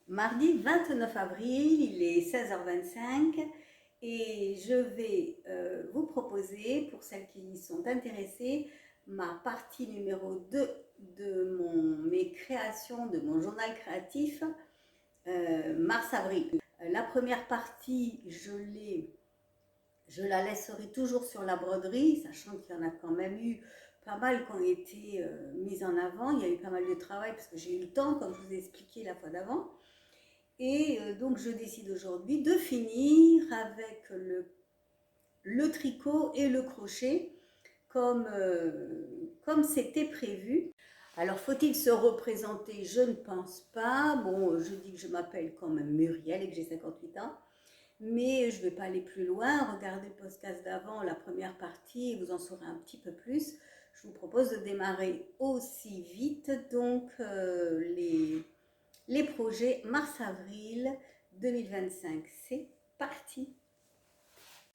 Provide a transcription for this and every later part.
Mardi 29 avril, il est 16h25 et je vais vous proposer, pour celles qui sont intéressées, ma partie numéro 2 de mes créations, de mon journal créatif mars-avril. La première partie, je la laisserai toujours sur la broderie, sachant qu'il y en a quand même eu pas mal qui ont été mises en avant. Il y a eu pas mal de travail parce que j'ai eu le temps, comme je vous ai expliqué la fois d'avant. Et donc je décide aujourd'hui de finir avec le tricot et le crochet comme c'était prévu. Alors faut-il se représenter? Je ne pense pas. Bon, je dis que je m'appelle quand même Muriel et que j'ai 58 ans. Mais je ne vais pas aller plus loin. Regardez le podcast d'avant, la première partie, et vous en saurez un petit peu plus. Je vous propose de démarrer aussi vite. Donc les projets mars-avril 2025. C'est parti.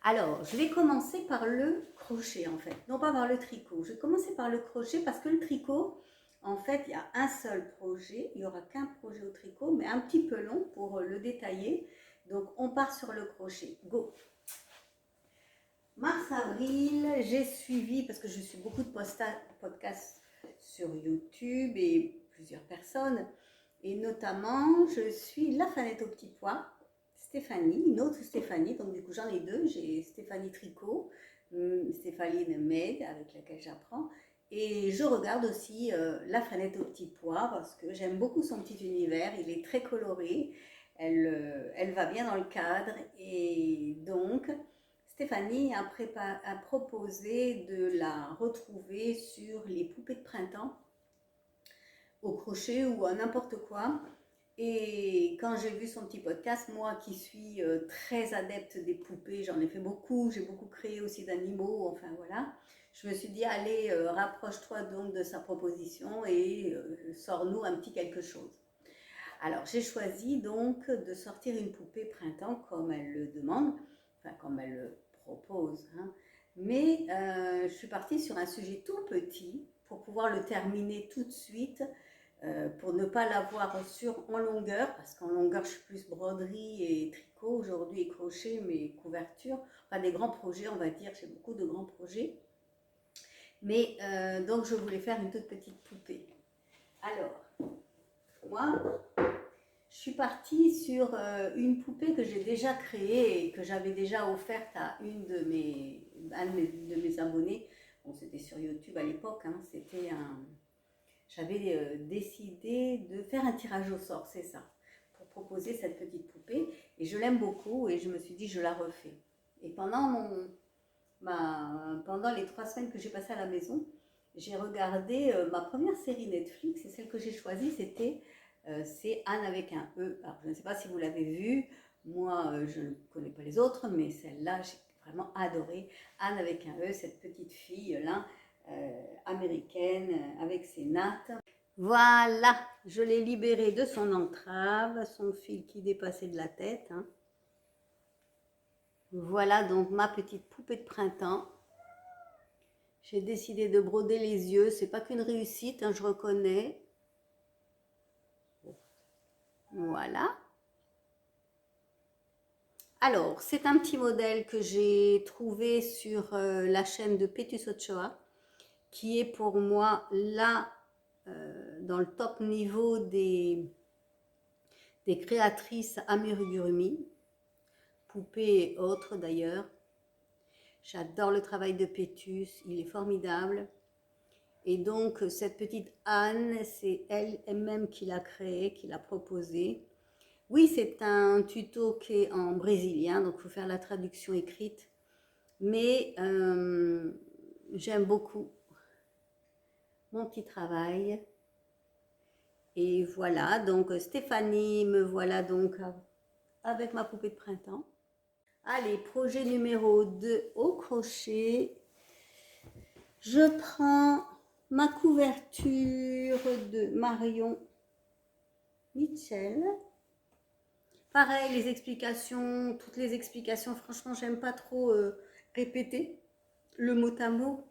Alors, je vais commencer par le crochet en fait, non pas par le tricot. Je vais commencer par le crochet parce que le tricot, en fait, il y a un seul projet. Il n'y aura qu'un projet au tricot, mais un petit peu long pour le détailler. Donc, on part sur le crochet. Go! Mars-avril, j'ai suivi, parce que je suis beaucoup de podcasts sur YouTube et plusieurs personnes, et notamment, je suis la fanette au petit pois, Stéphanie, une autre Stéphanie, donc du coup j'en ai deux, j'ai Stéphanie Tricot, Stéphanie Med, avec laquelle j'apprends, et je regarde aussi la fanette au petit pois, parce que j'aime beaucoup son petit univers, il est très coloré, elle va bien dans le cadre, et donc Stéphanie a proposé de la retrouver sur les poupées de printemps, au crochet ou à n'importe quoi. Et quand j'ai vu son petit podcast, moi qui suis très adepte des poupées, j'en ai fait beaucoup, j'ai beaucoup créé aussi d'animaux, enfin voilà. Je me suis dit, allez, rapproche-toi donc de sa proposition et sors-nous un petit quelque chose. Alors j'ai choisi donc de sortir une poupée printemps comme elle le demande, enfin comme elle le propose. Hein. Mais je suis partie sur un sujet tout petit pour pouvoir le terminer tout de suite pour ne pas l'avoir en longueur, parce qu'en longueur je suis plus broderie et tricot aujourd'hui et crochet, mais couverture, enfin des grands projets on va dire, j'ai beaucoup de grands projets. Mais donc je voulais faire une toute petite poupée. Alors, moi, je suis partie sur une poupée que j'ai déjà créée et que j'avais déjà offerte à un de mes abonnés. Bon, c'était sur YouTube à l'époque, hein, j'avais décidé de faire un tirage au sort, c'est ça, pour proposer cette petite poupée. Et je l'aime beaucoup et je me suis dit, je la refais. Et pendant les 3 semaines que j'ai passées à la maison, j'ai regardé ma première série Netflix et celle que j'ai choisie, c'est Anne avec un E. Alors, je ne sais pas si vous l'avez vue, moi je ne connais pas les autres, mais celle-là j'ai vraiment adoré. Anne avec un E, cette petite fille-là, américaine, avec ses nattes. Voilà, je l'ai libérée de son entrave, son fil qui dépassait de la tête. Hein. Voilà donc ma petite poupée de printemps. J'ai décidé de broder les yeux. C'est pas qu'une réussite, hein, je reconnais. Voilà. Alors, c'est un petit modèle que j'ai trouvé sur la chaîne de Petus Ochoa, qui est pour moi là, dans le top niveau des créatrices amigurumi, poupées et autres d'ailleurs. J'adore le travail de Pétus, il est formidable. Et donc, cette petite Anne, c'est elle-même qui l'a créé, qui l'a proposé. Oui, c'est un tuto qui est en brésilien, donc il faut faire la traduction écrite. Mais j'aime beaucoup mon petit travail. Et voilà, donc Stéphanie, me voilà donc avec ma poupée de printemps. Allez, projet numéro 2 au crochet. Je prends ma couverture de Marion Mitchell. Pareil, les explications, toutes les explications, franchement, j'aime pas trop répéter le mot à mot.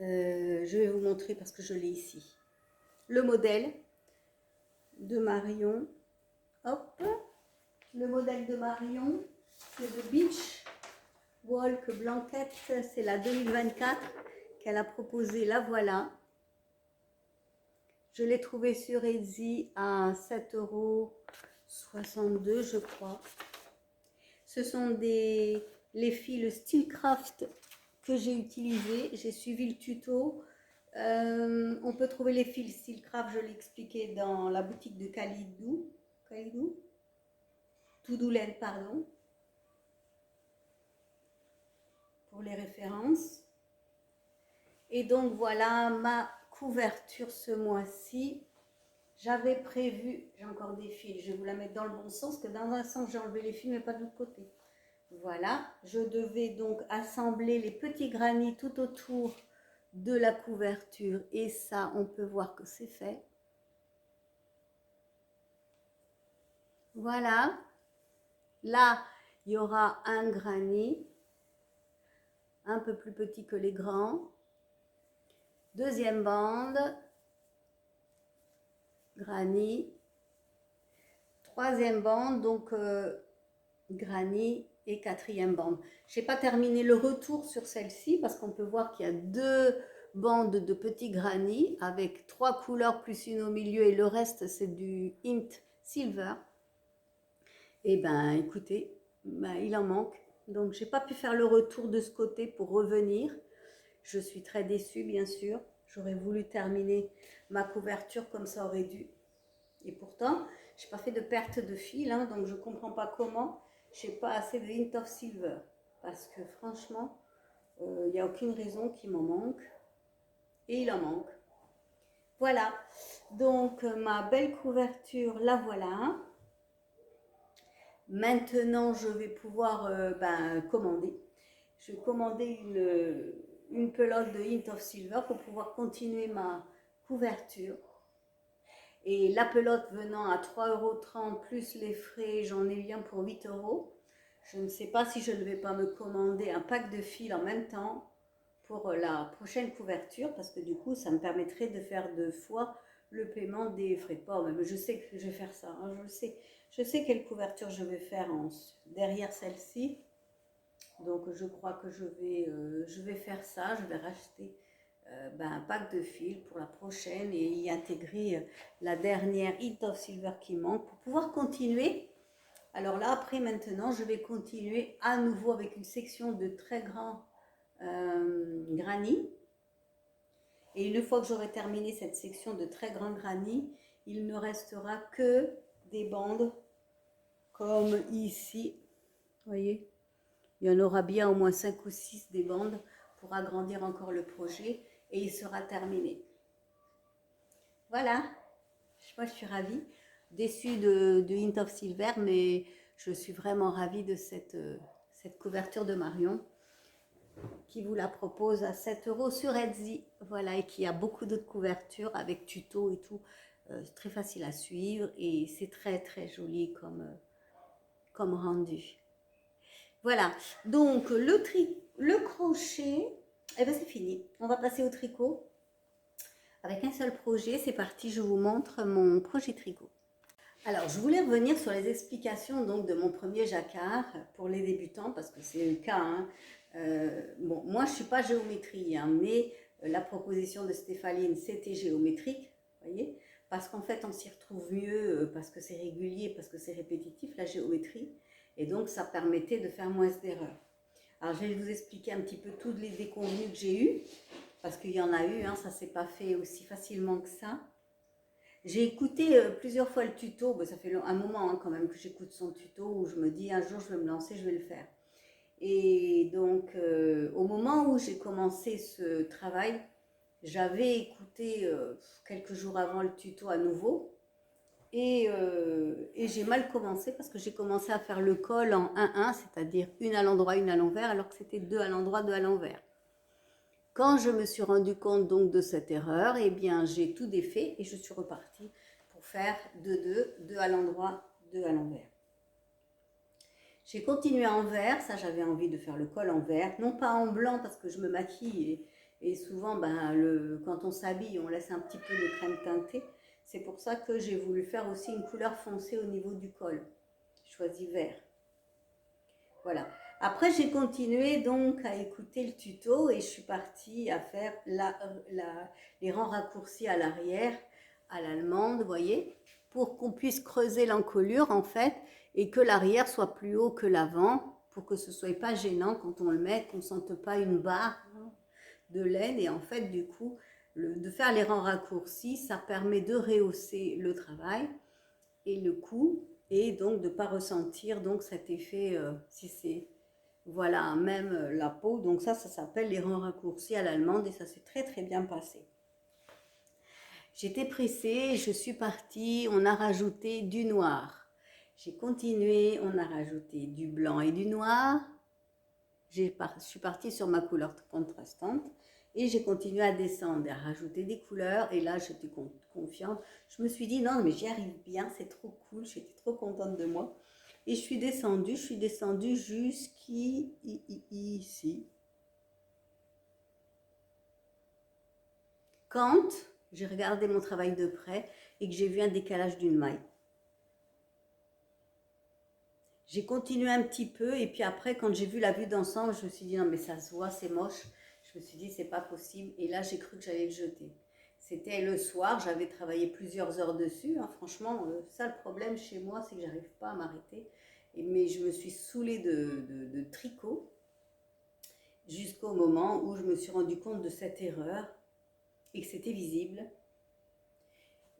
Je vais vous montrer parce que je l'ai ici. Le modèle, de Marion. Hop, le modèle de Marion, c'est le Beach Walk Blanket, c'est la 2024 qu'elle a proposée, la voilà. Je l'ai trouvée sur Etsy à 7,62 €, je crois. Ce sont les fils Steelcraft que j'ai utilisés. J'ai suivi le tuto. On peut trouver les fils Steelcraft, je l'ai expliqué, dans la boutique de Kalidou. Toudoulaine, pardon. Pour les références. Et donc voilà ma couverture ce mois-ci. J'avais prévu, j'ai encore des fils, je vais vous la mettre dans le bon sens, que dans un sens j'ai enlevé les fils mais pas de l'autre côté. Voilà, je devais donc assembler les petits granits tout autour de la couverture et ça on peut voir que c'est fait. Voilà, là il y aura un granit un peu plus petit que les grands. Deuxième bande, granit. Troisième bande, donc granit et quatrième bande. Je n'ai pas terminé le retour sur celle-ci parce qu'on peut voir qu'il y a deux bandes de petits granits avec 3 couleurs plus une au milieu et le reste c'est du Hint Silver. Et ben écoutez, ben, il en manque. Donc j'ai pas pu faire le retour de ce côté pour revenir. Je suis très déçue bien sûr. J'aurais voulu terminer ma couverture comme ça aurait dû. Et pourtant, je n'ai pas fait de perte de fil, hein, donc je ne comprends pas comment je n'ai pas assez de Hint of Silver. Parce que franchement, il n'y a aucune raison qu'il m'en manque. Et il en manque. Voilà, donc ma belle couverture, la voilà. Maintenant, je vais pouvoir commander. Je vais commander une pelote de Hint of Silver pour pouvoir continuer ma couverture. Et la pelote venant à 3,30 € plus les frais, j'en ai bien pour 8 €. Je ne sais pas si je ne vais pas me commander un pack de fils en même temps pour la prochaine couverture, parce que du coup, ça me permettrait de faire 2 fois le paiement des frais de port. Mais je sais que je vais faire ça, hein, je sais quelle couverture je vais faire derrière celle-ci. Donc, je crois que je vais faire ça, je vais racheter un pack de fils pour la prochaine et y intégrer la dernière Hint of Silver qui manque pour pouvoir continuer. Alors là, après, maintenant, je vais continuer à nouveau avec une section de très grands granits. Et une fois que j'aurai terminé cette section de très grands granits, il ne restera que des bandes comme ici. Vous voyez, il y en aura bien au moins 5 ou 6 des bandes pour agrandir encore le projet. Et il sera terminé. Voilà, moi je suis ravie, déçue de Hint of Silver, mais je suis vraiment ravie de cette couverture de Marion qui vous la propose à 7 € sur Etsy. Voilà, et qui a beaucoup d'autres couvertures avec tuto et tout, très facile à suivre et c'est très très joli comme rendu. Voilà, donc le crochet, eh ben c'est fini. On va passer au tricot. Avec un seul projet, c'est parti, je vous montre mon projet tricot. Alors, je voulais revenir sur les explications donc, de mon premier jacquard pour les débutants, parce que c'est le cas. Hein. Bon, moi, je ne suis pas géométrie, hein, mais la proposition de Stéphaline, c'était géométrique, voyez, parce qu'en fait, on s'y retrouve mieux, parce que c'est régulier, parce que c'est répétitif, la géométrie, et donc ça permettait de faire moins d'erreurs. Alors, je vais vous expliquer un petit peu toutes les déconvenues que j'ai eues, parce qu'il y en a eu, hein, ça ne s'est pas fait aussi facilement que ça. J'ai écouté plusieurs fois le tuto, ça fait un moment hein, quand même que j'écoute son tuto, où je me dis un jour je vais me lancer, je vais le faire. Et donc au moment où j'ai commencé ce travail, j'avais écouté quelques jours avant le tuto à nouveau, et j'ai mal commencé parce que j'ai commencé à faire le col en 1-1, c'est-à-dire une à l'endroit, une à l'envers, alors que c'était 2 à l'endroit, 2 à l'envers. Quand je me suis rendu compte donc de cette erreur, eh bien j'ai tout défait et je suis repartie pour faire 2-2, 2 à l'endroit, 2 à l'envers. J'ai continué en vert, ça j'avais envie de faire le col en vert, non pas en blanc parce que je me maquille et souvent quand on s'habille on laisse un petit peu de crème teintée. C'est pour ça que j'ai voulu faire aussi une couleur foncée au niveau du col. J'ai choisi vert. Voilà. Après, j'ai continué donc à écouter le tuto et je suis partie à faire les rangs raccourcis à l'arrière, à l'allemande, vous voyez, pour qu'on puisse creuser l'encolure en fait et que l'arrière soit plus haut que l'avant pour que ce ne soit pas gênant quand on le met, qu'on ne sente pas une barre de laine. Et en fait, du coup, de faire les rangs raccourcis, ça permet de rehausser le travail et le coup et donc de ne pas ressentir donc cet effet si c'est voilà, même la peau. Donc ça s'appelle les rangs raccourcis à l'allemande et ça s'est très très bien passé. J'étais pressée, je suis partie, on a rajouté du noir. J'ai continué, on a rajouté du blanc et du noir. Je suis partie sur ma couleur contrastante et j'ai continué à descendre et à rajouter des couleurs. Et là, j'étais confiante. Je me suis dit, non, mais j'y arrive bien, c'est trop cool, j'étais trop contente de moi. Et je suis descendue jusqu'ici. Quand j'ai regardé mon travail de près et que j'ai vu un décalage d'une maille. J'ai continué un petit peu et puis après, quand j'ai vu la vue d'ensemble, je me suis dit non mais ça se voit, c'est moche. Je me suis dit c'est pas possible et là j'ai cru que j'allais le jeter. C'était le soir, j'avais travaillé plusieurs heures dessus. Hein. Franchement, ça le problème chez moi, c'est que j'arrive pas à m'arrêter. Mais je me suis saoulée de tricot jusqu'au moment où je me suis rendu compte de cette erreur et que c'était visible.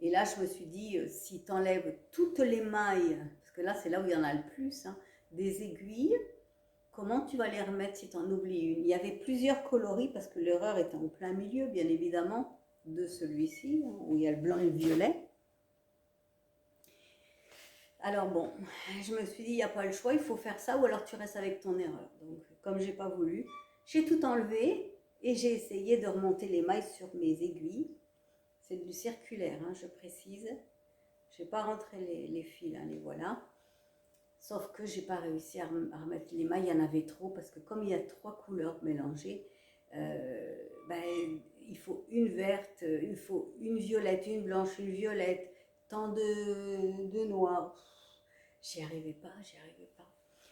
Et là, je me suis dit, si tu enlèves toutes les mailles, parce que là, c'est là où il y en a le plus, hein, des aiguilles, comment tu vas les remettre si tu en oublies une? Il y avait plusieurs coloris, parce que l'erreur était en plein milieu, bien évidemment, de celui-ci, hein, où il y a le blanc et le violet. Alors bon, je me suis dit, il n'y a pas le choix, il faut faire ça, ou alors tu restes avec ton erreur. Donc, comme je n'ai pas voulu, j'ai tout enlevé, et j'ai essayé de remonter les mailles sur mes aiguilles. C'est du circulaire, hein, je précise. Je n'ai pas rentré les fils, hein, les voilà. Sauf que je n'ai pas réussi à remettre les mailles, il y en avait trop, parce que comme il y a 3 couleurs mélangées, il faut une verte, il faut une violette, une blanche, une violette, tant de noir. J'y arrivais pas.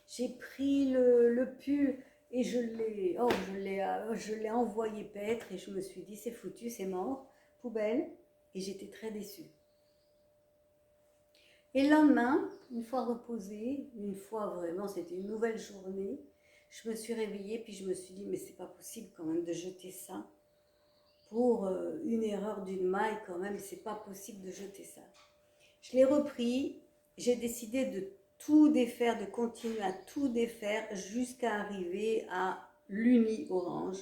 J'ai pris le pull et je l'ai envoyé paître et je me suis dit c'est foutu, c'est mort, poubelle. Et j'étais très déçue. Et le lendemain, une fois reposée, une fois vraiment, c'était une nouvelle journée, je me suis réveillée puis je me suis dit mais c'est pas possible quand même de jeter ça pour une erreur d'une maille quand même, c'est pas possible de jeter ça. Je l'ai repris, j'ai décidé de tout défaire, de continuer à tout défaire jusqu'à arriver à l'uni orange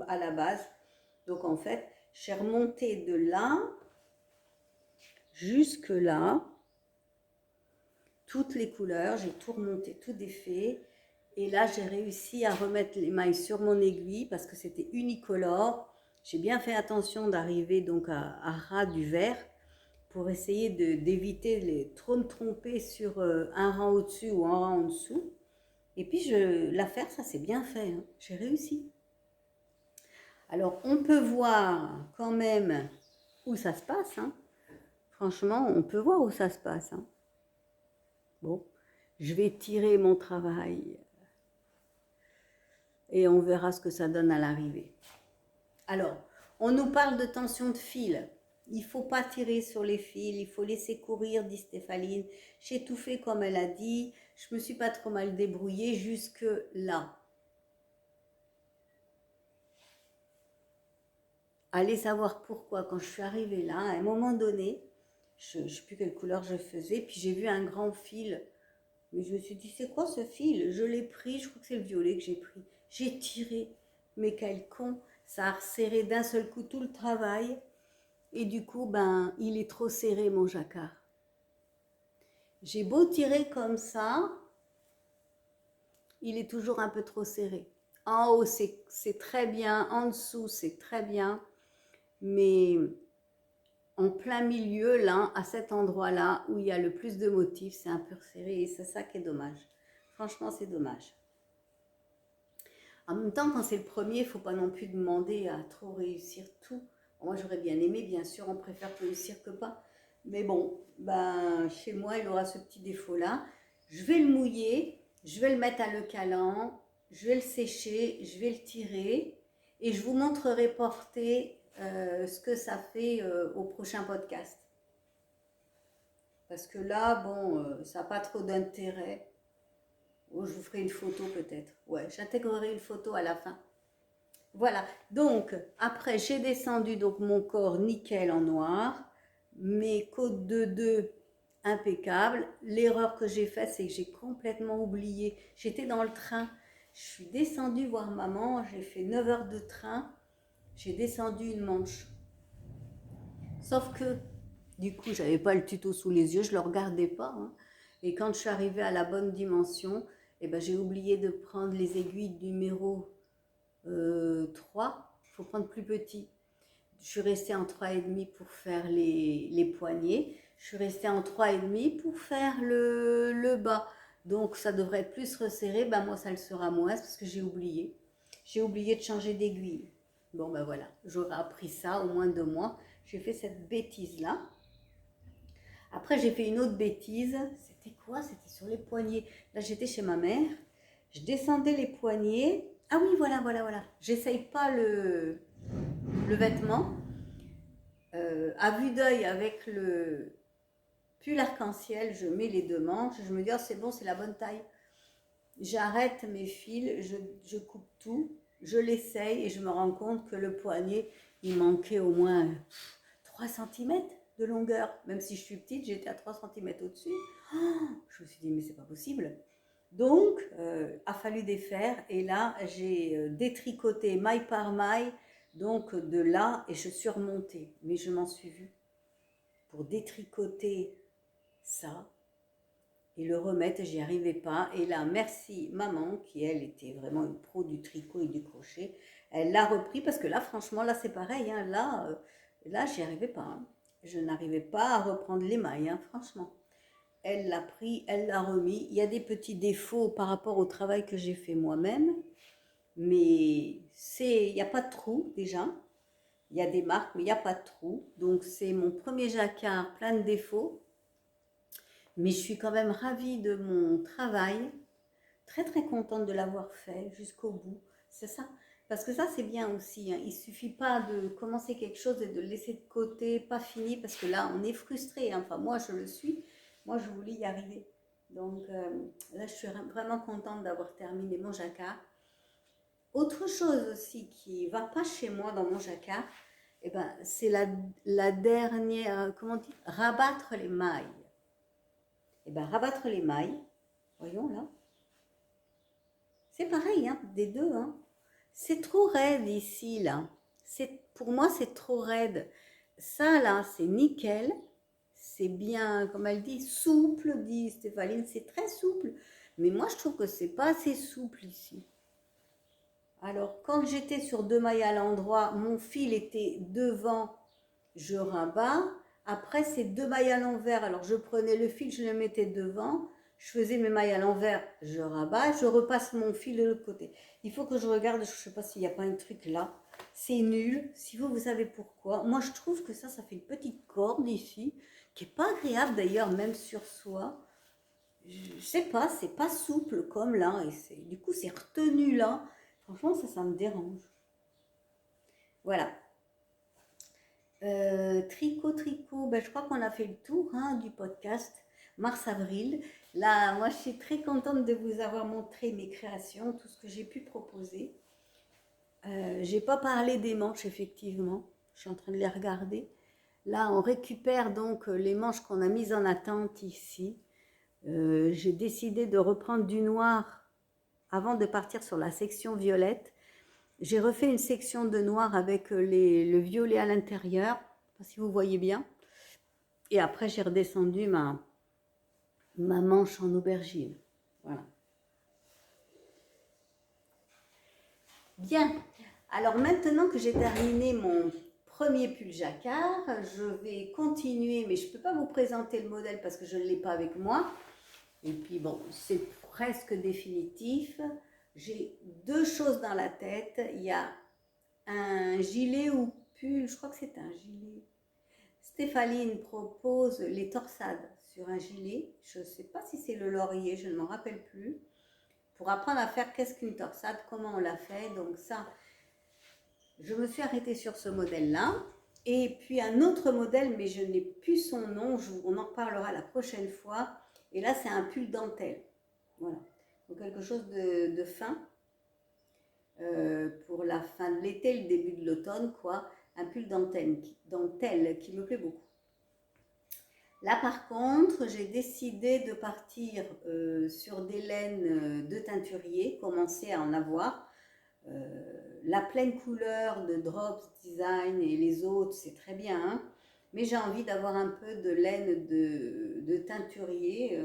à la base. Donc en fait, j'ai remonté de là jusque là, toutes les couleurs, j'ai tout remonté, tout défait. Et là, j'ai réussi à remettre les mailles sur mon aiguille parce que c'était unicolore. J'ai bien fait attention d'arriver donc à ras du vert pour essayer d'éviter de trop me tromper sur un rang au-dessus ou un rang en dessous. Et puis, l'affaire, ça s'est bien fait. Hein. J'ai réussi. Alors, on peut voir quand même où ça se passe. Hein. Franchement, on peut voir où ça se passe. Hein. Bon, je vais tirer mon travail et on verra ce que ça donne à l'arrivée. Alors, on nous parle de tension de fil. Il ne faut pas tirer sur les fils, il faut laisser courir, dit Stéphaline. J'ai tout fait comme elle a dit, je ne me suis pas trop mal débrouillée jusque là. Allez savoir pourquoi, quand je suis arrivée là, à un moment donné, je ne sais plus quelle couleur je faisais, puis j'ai vu un grand fil. Mais je me suis dit, c'est quoi ce fil? Je l'ai pris, je crois que c'est le violet que j'ai pris. J'ai tiré, mais quel con, ça a resserré d'un seul coup tout le travail. Et du coup, il est trop serré mon jacquard. J'ai beau tirer comme ça, il est toujours un peu trop serré. En haut, c'est très bien, en dessous, c'est très bien. Mais en plein milieu, là, à cet endroit-là, où il y a le plus de motifs, c'est un peu serré et c'est ça qui est dommage. Franchement, c'est dommage. En même temps, quand c'est le premier, il ne faut pas non plus demander à trop réussir tout. Moi, j'aurais bien aimé, bien sûr, on préfère réussir que pas. Mais bon, ben, chez moi, il aura ce petit défaut-là. Je vais le mouiller, je vais le mettre à le calant, je vais le sécher, je vais le tirer et je vous montrerai porter ce que ça fait au prochain podcast. Parce que là, bon, ça n'a pas trop d'intérêt. Oh, je vous ferai une photo peut-être. Ouais, j'intégrerai une photo à la fin. Voilà, donc après j'ai descendu donc mon corps nickel en noir, mes côtes de 2 impeccables. L'erreur que j'ai faite, c'est que j'ai complètement oublié. J'étais dans le train, je suis descendue voir maman, j'ai fait 9 heures de train, j'ai descendu une manche. Sauf que du coup, j'avais pas le tuto sous les yeux, je le regardais pas, hein. Et quand je suis arrivée à la bonne dimension, eh ben, j'ai oublié de prendre les aiguilles numéro 3, il faut prendre plus petit. Je suis restée en 3,5 pour faire les poignets. Je suis restée en 3,5 pour faire le bas. Donc ça devrait être plus resserré. Ben moi ça le sera moins parce que j'ai oublié. J'ai oublié de changer d'aiguille. Bon ben voilà, j'aurais appris ça au moins 2 mois. J'ai fait cette bêtise là. Après j'ai fait une autre bêtise. C'était quoi? C'était sur les poignets. Là j'étais chez ma mère. Je descendais les poignets. Ah oui, voilà, voilà, voilà. J'essaye pas le vêtement. À vue d'œil avec le pull arc-en-ciel, je mets les 2 manches. Je me dis, oh, c'est bon, c'est la bonne taille. J'arrête mes fils, je coupe tout, je l'essaye et je me rends compte que le poignet, il manquait au moins 3 cm de longueur. Même si je suis petite, j'étais à 3 cm au-dessus. Oh, je me suis dit, mais c'est pas possible. Donc, a fallu défaire et là, j'ai détricoté maille par maille, donc de là, et je suis remontée. Mais je m'en suis vue pour détricoter ça et le remettre, j'y arrivais pas. Et là, merci maman, qui elle était vraiment une pro du tricot et du crochet, elle l'a repris parce que là, franchement, là c'est pareil, hein, là j'y arrivais pas, hein. Je n'arrivais pas à reprendre les mailles, hein, franchement. Elle l'a pris, elle l'a remis. Il y a des petits défauts par rapport au travail que j'ai fait moi-même, mais il n'y a pas de trou déjà. Il y a des marques, mais il n'y a pas de trou. Donc c'est mon premier jacquard plein de défauts. Mais je suis quand même ravie de mon travail. Très très contente de l'avoir fait jusqu'au bout. C'est ça. Parce que ça c'est bien aussi, hein. Il ne suffit pas de commencer quelque chose et de le laisser de côté, pas fini, parce que là on est frustré, hein. Enfin moi je le suis. Moi je voulais y arriver. Donc là je suis vraiment contente d'avoir terminé mon jacquard. Autre chose aussi qui ne va pas chez moi dans mon jacquard, eh ben, c'est la dernière, comment dire, rabattre les mailles. Eh ben, rabattre les mailles, voyons là, c'est pareil, hein, des deux, hein. C'est trop raide ici, là. Pour moi, c'est trop raide. Ça, là, c'est nickel. C'est bien, comme elle dit, souple, dit Stéphaline, c'est très souple. Mais moi, je trouve que c'est pas assez souple ici. Alors, quand j'étais sur 2 mailles à l'endroit, mon fil était devant, je rabats. Après, c'est 2 mailles à l'envers. Alors, je prenais le fil, je le mettais devant. Je faisais mes mailles à l'envers, je rabats. Je repasse mon fil de l'autre côté. Il faut que je regarde, je ne sais pas s'il n'y a pas un truc là. C'est nul. Si vous, vous savez pourquoi. Moi, je trouve que ça fait une petite corde ici, qui n'est pas agréable d'ailleurs, même sur soi. Je sais pas, c'est pas souple comme là. Et du coup, c'est retenu là. Franchement, ça me dérange. Voilà. Tricot, ben, je crois qu'on a fait le tour, hein, du podcast mars-avril. Là, moi, je suis très contente de vous avoir montré mes créations, tout ce que j'ai pu proposer. J'ai pas parlé des manches, effectivement. Je suis en train de les regarder. Là, on récupère donc les manches qu'on a mises en attente ici. J'ai décidé de reprendre du noir avant de partir sur la section violette. J'ai refait une section de noir avec le violet à l'intérieur, je ne sais pas si vous voyez bien. Et après, j'ai redescendu ma manche en aubergine. Voilà. Bien. Alors maintenant que j'ai terminé mon premier pull jacquard, je vais continuer, mais je ne peux pas vous présenter le modèle parce que je ne l'ai pas avec moi. Et puis bon, c'est presque définitif. J'ai 2 choses dans la tête. Il y a un gilet ou pull, je crois que c'est un gilet. Stéphaline propose les torsades sur un gilet. Je ne sais pas si c'est le laurier, je ne m'en rappelle plus. Pour apprendre à faire qu'est-ce qu'une torsade, comment on la fait. Donc ça, je me suis arrêtée sur ce modèle-là. Et puis un autre modèle, mais je n'ai plus son nom, on en reparlera la prochaine fois. Et là, c'est un pull dentelle. Voilà. Donc quelque chose de fin. Pour la fin de l'été, le début de l'automne, quoi. Un pull dentelle qui me plaît beaucoup. Là, par contre, j'ai décidé de partir sur des laines de teinturier, commencer à en avoir. La pleine couleur de Drops Design et les autres, c'est très bien, hein, mais j'ai envie d'avoir un peu de laine de teinturier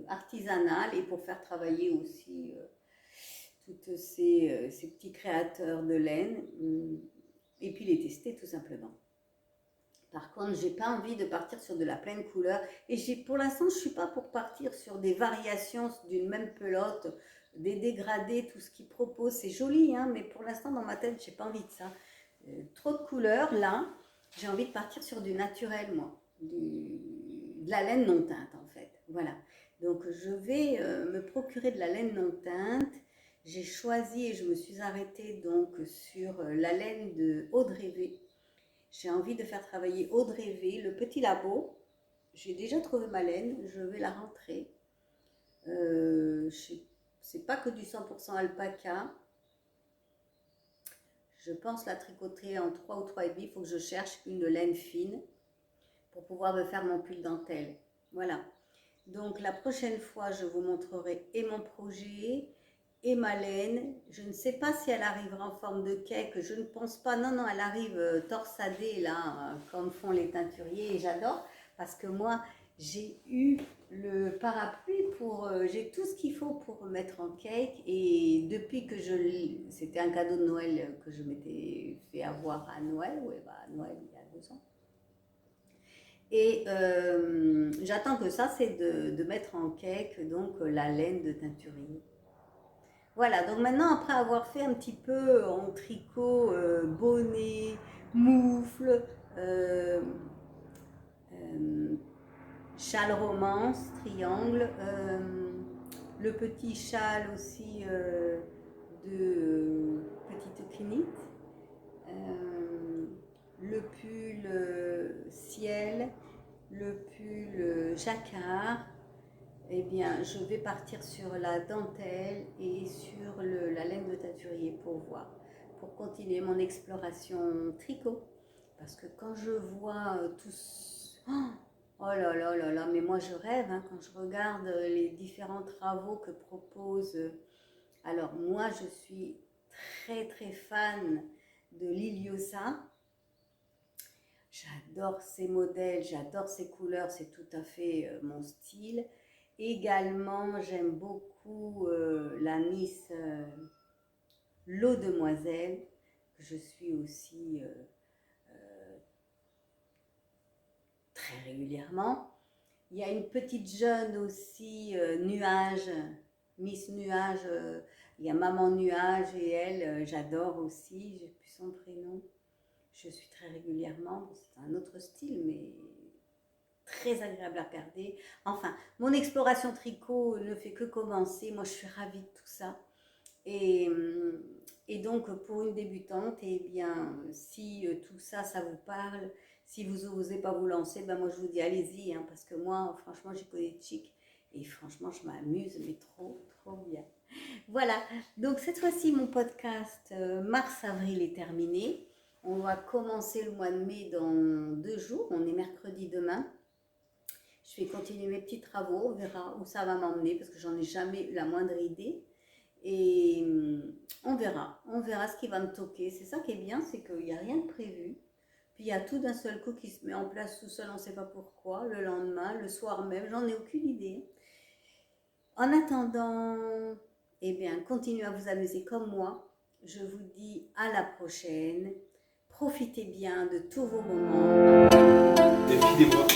artisanale et pour faire travailler aussi tous ces petits créateurs de laine et puis les tester tout simplement. Par contre, j'ai pas envie de partir sur de la pleine couleur et pour l'instant, je suis pas pour partir sur des variations d'une même pelote, des dégradés, tout ce qu'ils proposent. C'est joli, hein, mais pour l'instant, dans ma tête, j'ai pas envie de ça. Trop de couleurs, là, j'ai envie de partir sur du naturel, moi, de la laine non teinte, en fait. Voilà. Donc, je vais me procurer de la laine non teinte. J'ai choisi et je me suis arrêtée donc sur la laine de Audrey V. J'ai envie de faire travailler Audrey V, le petit labo. J'ai déjà trouvé ma laine, je vais la rentrer. C'est pas que du 100% alpaca. Je pense la tricoter en 3 ou 3,5. Il faut que je cherche une laine fine pour pouvoir me faire mon pull dentelle. Voilà. Donc la prochaine fois, je vous montrerai et mon projet et ma laine. Je ne sais pas si elle arrivera en forme de cake. Je ne pense pas. Non, non, elle arrive torsadée là, comme font les teinturiers. Et j'adore parce que moi, j'ai eu le parapluie pour... j'ai tout ce qu'il faut pour mettre en cake. Et depuis que c'était un cadeau de Noël que je m'étais fait avoir à Noël. Oui, bah, à Noël, il y a 2 ans. Et j'attends que ça, c'est de mettre en cake donc la laine de teinturier. Voilà, donc maintenant, après avoir fait un petit peu en tricot, bonnet, moufle, châle romance, triangle, le petit châle aussi de petite cunite, le pull ciel, le pull jacquard, eh bien, je vais partir sur la dentelle et sur la laine de teinturier pour voir, pour continuer mon exploration tricot. Parce que quand je vois tous... Oh là là là là, mais moi je rêve hein, quand je regarde les différents travaux que propose... Alors moi je suis très très fan de Liliosa. J'adore ces modèles, j'adore ces couleurs, c'est tout à fait mon style. Également, j'aime beaucoup la Miss L'Eau Demoiselle, que je suis aussi très régulièrement. Il y a une petite jeune aussi, Nuage, Miss Nuage, il y a Maman Nuage et elle, j'adore aussi, j'ai plus son prénom. Je suis très régulièrement, c'est un autre style, mais très agréable à regarder. Enfin, mon exploration tricot ne fait que commencer. Moi, je suis ravie de tout ça. Et donc, pour une débutante, eh bien, si tout ça, ça vous parle, si vous n'osez pas vous lancer, ben moi, je vous dis, allez-y, hein, parce que moi, franchement, j'y connais de chic. Et franchement, je m'amuse, mais trop, trop bien. Voilà, donc cette fois-ci, mon podcast mars-avril est terminé. On va commencer le mois de mai dans 2 jours. On est mercredi demain. Je vais continuer mes petits travaux, on verra où ça va m'emmener parce que j'en ai jamais la moindre idée. Et on verra ce qui va me toquer. C'est ça qui est bien, c'est qu'il n'y a rien de prévu. Puis il y a tout d'un seul coup qui se met en place tout seul, on ne sait pas pourquoi, le lendemain, le soir même, j'en ai aucune idée. En attendant, eh bien, continuez à vous amuser comme moi. Je vous dis à la prochaine. Profitez bien de tous vos moments. Des filles des bois.